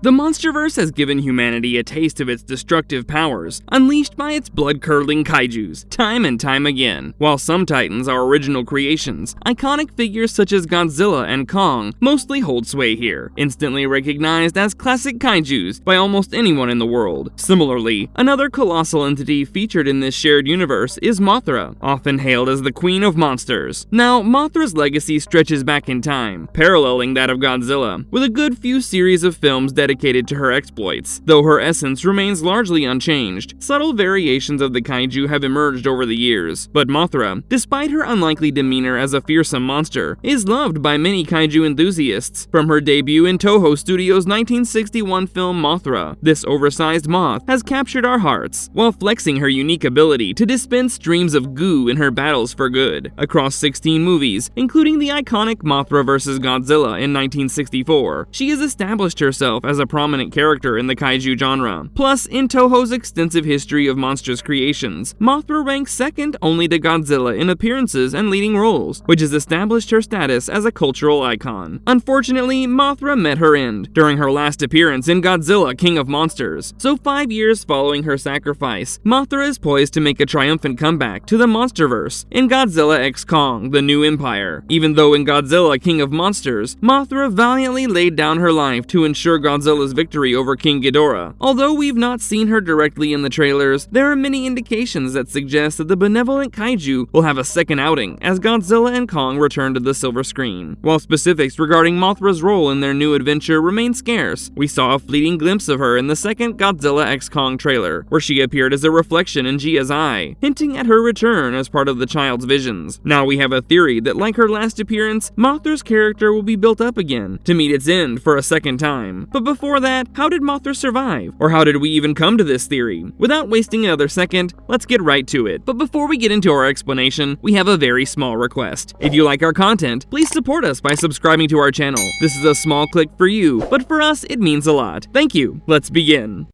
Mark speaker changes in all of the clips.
Speaker 1: The Monsterverse has given humanity a taste of its destructive powers, unleashed by its blood-curdling kaijus, time and time again. While some titans are original creations, iconic figures such as Godzilla and Kong mostly hold sway here, instantly recognized as classic kaijus by almost anyone in the world. Similarly, another colossal entity featured in this shared universe is Mothra, often hailed as the Queen of Monsters. Now, Mothra's legacy stretches back in time, paralleling that of Godzilla, with a good few series of films dedicated to her exploits. Though her essence remains largely unchanged, subtle variations of the kaiju have emerged over the years. But Mothra, despite her unlikely demeanor as a fearsome monster, is loved by many kaiju enthusiasts. From her debut in Toho Studios' 1961 film Mothra, this oversized moth has captured our hearts, while flexing her unique ability to dispense streams of goo in her battles for good. Across 16 movies, including the iconic Mothra vs. Godzilla in 1964, she has established herself as a prominent character in the kaiju genre. Plus, in Toho's extensive history of monstrous creations, Mothra ranks second only to Godzilla in appearances and leading roles, which has established her status as a cultural icon. Unfortunately, Mothra met her end during her last appearance in Godzilla King of Monsters, so 5 years following her sacrifice, Mothra is poised to make a triumphant comeback to the Monsterverse in Godzilla x Kong: The New Empire. Even though in Godzilla King of Monsters, Mothra valiantly laid down her life to ensure Godzilla's victory over King Ghidorah. Although we've not seen her directly in the trailers, there are many indications that suggest that the benevolent kaiju will have a second outing as Godzilla and Kong return to the silver screen. While specifics regarding Mothra's role in their new adventure remain scarce, we saw a fleeting glimpse of her in the second Godzilla x Kong trailer, where she appeared as a reflection in Gia's eye, hinting at her return as part of the child's visions. Now we have a theory that, like her last appearance, Mothra's character will be built up again to meet its end for a second time. But before that, how did Mothra survive? Or how did we even come to this theory? Without wasting another second, let's get right to it. But before we get into our explanation, we have a very small request. If you like our content, please support us by subscribing to our channel. This is a small click for you, but for us, it means a lot. Thank you. Let's begin.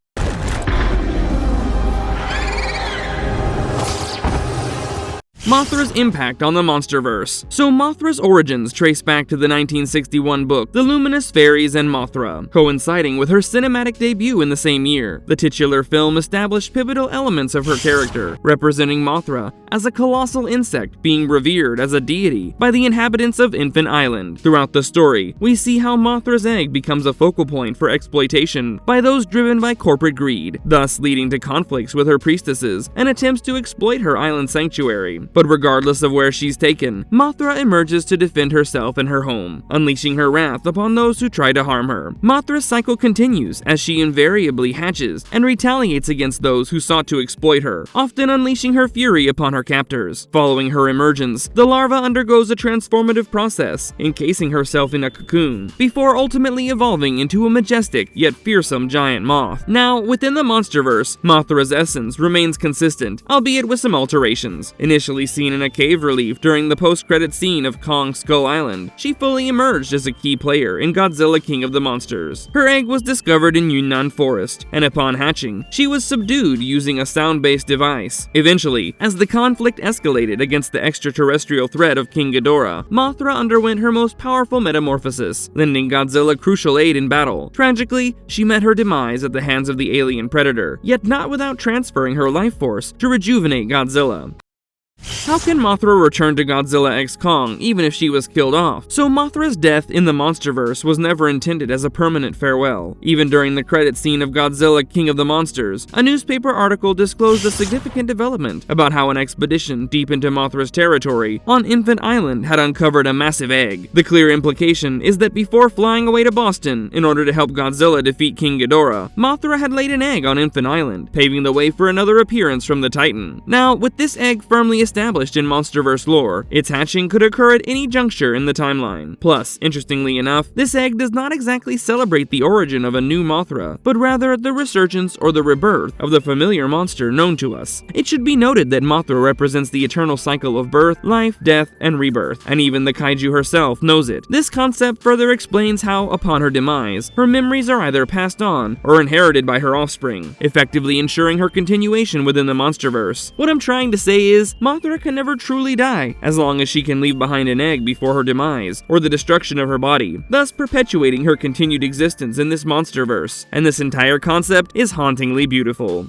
Speaker 1: Mothra's impact on the Monsterverse. So Mothra's origins trace back to the 1961 book, The Luminous Fairies and Mothra, coinciding with her cinematic debut in the same year. The titular film established pivotal elements of her character, representing Mothra as a colossal insect being revered as a deity by the inhabitants of Infant Island. Throughout the story, we see how Mothra's egg becomes a focal point for exploitation by those driven by corporate greed, thus leading to conflicts with her priestesses and attempts to exploit her island sanctuary. But regardless of where she's taken, Mothra emerges to defend herself and her home, unleashing her wrath upon those who try to harm her. Mothra's cycle continues as she invariably hatches and retaliates against those who sought to exploit her, often unleashing her fury upon her captors. Following her emergence, the larva undergoes a transformative process, encasing herself in a cocoon, before ultimately evolving into a majestic yet fearsome giant moth. Now, within the Monsterverse, Mothra's essence remains consistent, albeit with some alterations. Initially seen in a cave relief during the post-credit scene of Kong Skull Island, she fully emerged as a key player in Godzilla King of the Monsters. Her egg was discovered in Yunnan Forest, and upon hatching, she was subdued using a sound-based device. Eventually, as the conflict escalated against the extraterrestrial threat of King Ghidorah, Mothra underwent her most powerful metamorphosis, lending Godzilla crucial aid in battle. Tragically, she met her demise at the hands of the alien predator, yet not without transferring her life force to rejuvenate Godzilla. How can Mothra return to Godzilla x Kong even if she was killed off? So Mothra's death in the Monsterverse was never intended as a permanent farewell. Even during the credit scene of Godzilla King of the Monsters, a newspaper article disclosed a significant development about how an expedition deep into Mothra's territory on Infant Island had uncovered a massive egg. The clear implication is that before flying away to Boston in order to help Godzilla defeat King Ghidorah, Mothra had laid an egg on Infant Island, paving the way for another appearance from the Titan. Now, with this egg firmly established in Monsterverse lore, its hatching could occur at any juncture in the timeline. Plus, interestingly enough, this egg does not exactly celebrate the origin of a new Mothra, but rather the resurgence or the rebirth of the familiar monster known to us. It should be noted that Mothra represents the eternal cycle of birth, life, death, and rebirth, and even the kaiju herself knows it. This concept further explains how, upon her demise, her memories are either passed on or inherited by her offspring, effectively ensuring her continuation within the Monsterverse. What I'm trying to say is, Mothra Mothra can never truly die, as long as she can leave behind an egg before her demise, or the destruction of her body, thus perpetuating her continued existence in this Monsterverse, and this entire concept is hauntingly beautiful.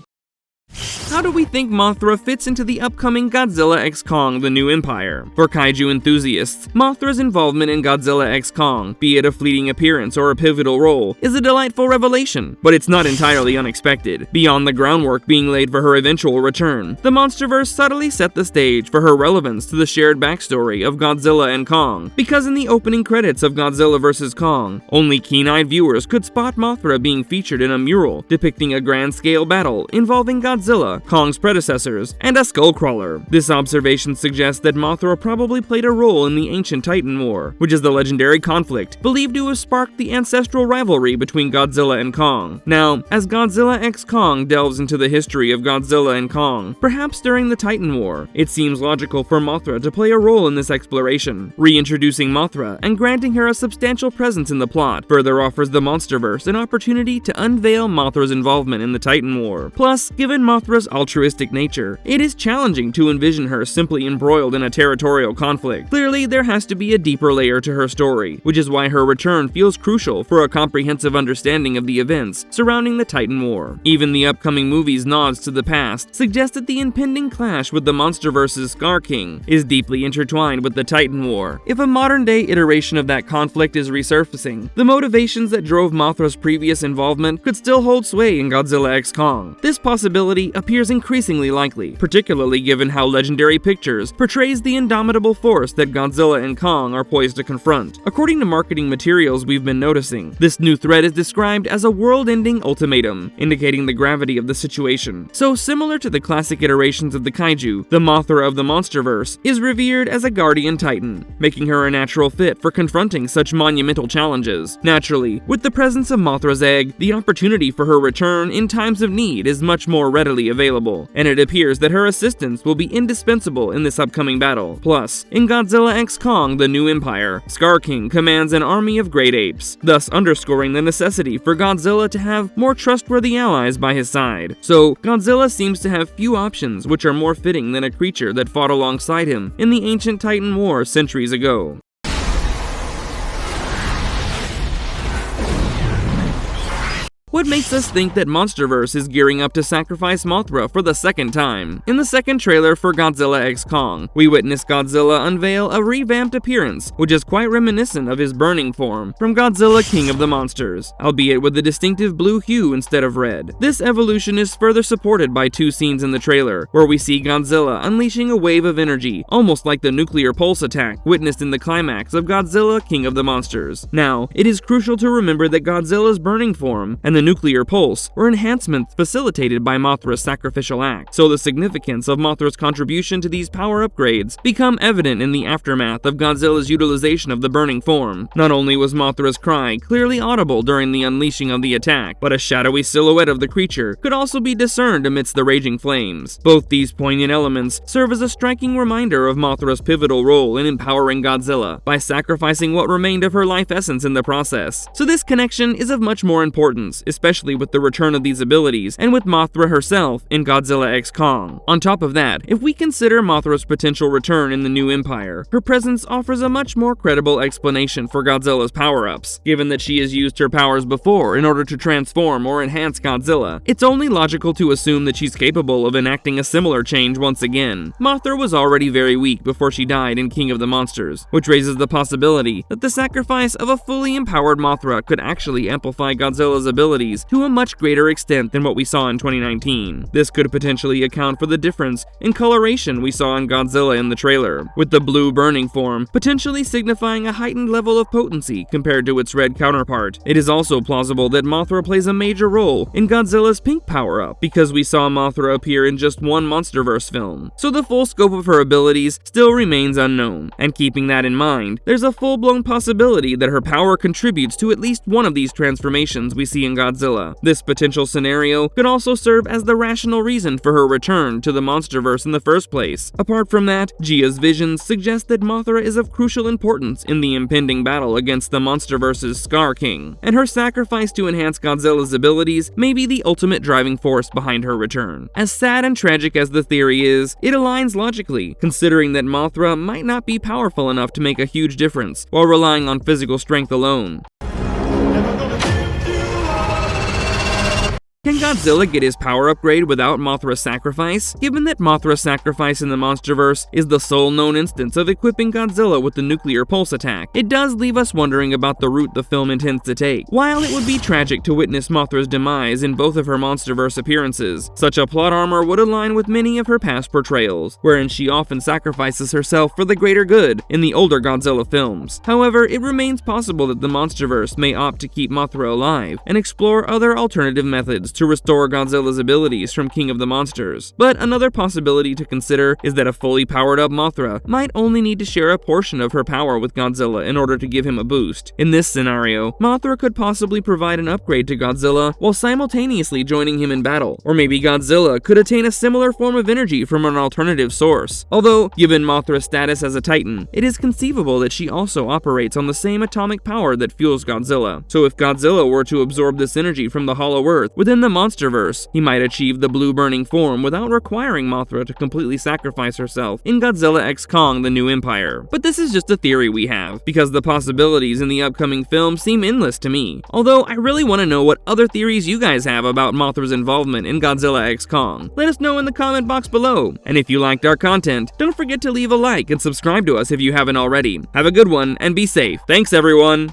Speaker 1: How do we think Mothra fits into the upcoming Godzilla x Kong: The New Empire? For kaiju enthusiasts, Mothra's involvement in Godzilla x Kong, be it a fleeting appearance or a pivotal role, is a delightful revelation, but it's not entirely unexpected. Beyond the groundwork being laid for her eventual return, the Monsterverse subtly set the stage for her relevance to the shared backstory of Godzilla and Kong, because in the opening credits of Godzilla vs. Kong, only keen-eyed viewers could spot Mothra being featured in a mural depicting a grand-scale battle involving Godzilla, Kong's predecessors, and a skullcrawler. This observation suggests that Mothra probably played a role in the ancient Titan War, which is the legendary conflict believed to have sparked the ancestral rivalry between Godzilla and Kong. Now, as Godzilla x Kong delves into the history of Godzilla and Kong, perhaps during the Titan War, it seems logical for Mothra to play a role in this exploration. Reintroducing Mothra and granting her a substantial presence in the plot further offers the Monsterverse an opportunity to unveil Mothra's involvement in the Titan War. Plus, given Mothra's altruistic nature, it is challenging to envision her simply embroiled in a territorial conflict. Clearly, there has to be a deeper layer to her story, which is why her return feels crucial for a comprehensive understanding of the events surrounding the Titan War. Even the upcoming movie's nods to the past suggest that the impending clash with the Monsterverse's Scar King is deeply intertwined with the Titan War. If a modern-day iteration of that conflict is resurfacing, the motivations that drove Mothra's previous involvement could still hold sway in Godzilla x Kong. This possibility appears increasingly likely, particularly given how Legendary Pictures portrays the indomitable force that Godzilla and Kong are poised to confront. According to marketing materials we've been noticing, this new threat is described as a world-ending ultimatum, indicating the gravity of the situation. So similar to the classic iterations of the kaiju, the Mothra of the Monsterverse is revered as a guardian titan, making her a natural fit for confronting such monumental challenges. Naturally, with the presence of Mothra's egg, the opportunity for her return in times of need is much more readily available, and it appears that her assistance will be indispensable in this upcoming battle. Plus, in Godzilla x Kong: The New Empire, Scar King commands an army of great apes, thus underscoring the necessity for Godzilla to have more trustworthy allies by his side. So, Godzilla seems to have few options which are more fitting than a creature that fought alongside him in the ancient Titan War centuries ago. What makes us think that Monsterverse is gearing up to sacrifice Mothra for the second time? In the second trailer for Godzilla x Kong, we witness Godzilla unveil a revamped appearance, which is quite reminiscent of his burning form from Godzilla King of the Monsters, albeit with a distinctive blue hue instead of red. This evolution is further supported by two scenes in the trailer, where we see Godzilla unleashing a wave of energy, almost like the nuclear pulse attack witnessed in the climax of Godzilla King of the Monsters. Now, it is crucial to remember that Godzilla's burning form and the nuclear pulse were enhancements facilitated by Mothra's sacrificial act, so the significance of Mothra's contribution to these power upgrades become evident in the aftermath of Godzilla's utilization of the burning form. Not only was Mothra's cry clearly audible during the unleashing of the attack, but a shadowy silhouette of the creature could also be discerned amidst the raging flames. Both these poignant elements serve as a striking reminder of Mothra's pivotal role in empowering Godzilla by sacrificing what remained of her life essence in the process. So this connection is of much more importance, especially with the return of these abilities and with Mothra herself in Godzilla x Kong. On top of that, if we consider Mothra's potential return in the New Empire, her presence offers a much more credible explanation for Godzilla's power-ups. Given that she has used her powers before in order to transform or enhance Godzilla, it's only logical to assume that she's capable of enacting a similar change once again. Mothra was already very weak before she died in King of the Monsters, which raises the possibility that the sacrifice of a fully empowered Mothra could actually amplify Godzilla's abilities to a much greater extent than what we saw in 2019. This could potentially account for the difference in coloration we saw in Godzilla in the trailer, with the blue burning form potentially signifying a heightened level of potency compared to its red counterpart. It is also plausible that Mothra plays a major role in Godzilla's pink power-up, because we saw Mothra appear in just one Monsterverse film. So the full scope of her abilities still remains unknown, and keeping that in mind, there's a full-blown possibility that her power contributes to at least one of these transformations we see in Godzilla Godzilla. This potential scenario could also serve as the rational reason for her return to the Monsterverse in the first place. Apart from that, Gia's visions suggest that Mothra is of crucial importance in the impending battle against the Monsterverse's Scar King, and her sacrifice to enhance Godzilla's abilities may be the ultimate driving force behind her return. As sad and tragic as the theory is, it aligns logically, considering that Mothra might not be powerful enough to make a huge difference while relying on physical strength alone. Can Godzilla get his power upgrade without Mothra's sacrifice? Given that Mothra's sacrifice in the Monsterverse is the sole known instance of equipping Godzilla with the nuclear pulse attack, it does leave us wondering about the route the film intends to take. While it would be tragic to witness Mothra's demise in both of her Monsterverse appearances, such a plot armor would align with many of her past portrayals, wherein she often sacrifices herself for the greater good in the older Godzilla films. However, it remains possible that the Monsterverse may opt to keep Mothra alive and explore other alternative methods to restore Godzilla's abilities from King of the Monsters. But another possibility to consider is that a fully powered-up Mothra might only need to share a portion of her power with Godzilla in order to give him a boost. In this scenario, Mothra could possibly provide an upgrade to Godzilla while simultaneously joining him in battle, or maybe Godzilla could attain a similar form of energy from an alternative source. Although, given Mothra's status as a Titan, it is conceivable that she also operates on the same atomic power that fuels Godzilla. So if Godzilla were to absorb this energy from the Hollow Earth within the Monsterverse, he might achieve the blue burning form without requiring Mothra to completely sacrifice herself in Godzilla x Kong: The New Empire. But this is just a theory we have, because the possibilities in the upcoming film seem endless to me. Although I really want to know what other theories you guys have about Mothra's involvement in Godzilla x Kong. Let us know in the comment box below. And if you liked our content, don't forget to leave a like and subscribe to us if you haven't already. Have a good one and be safe. Thanks everyone!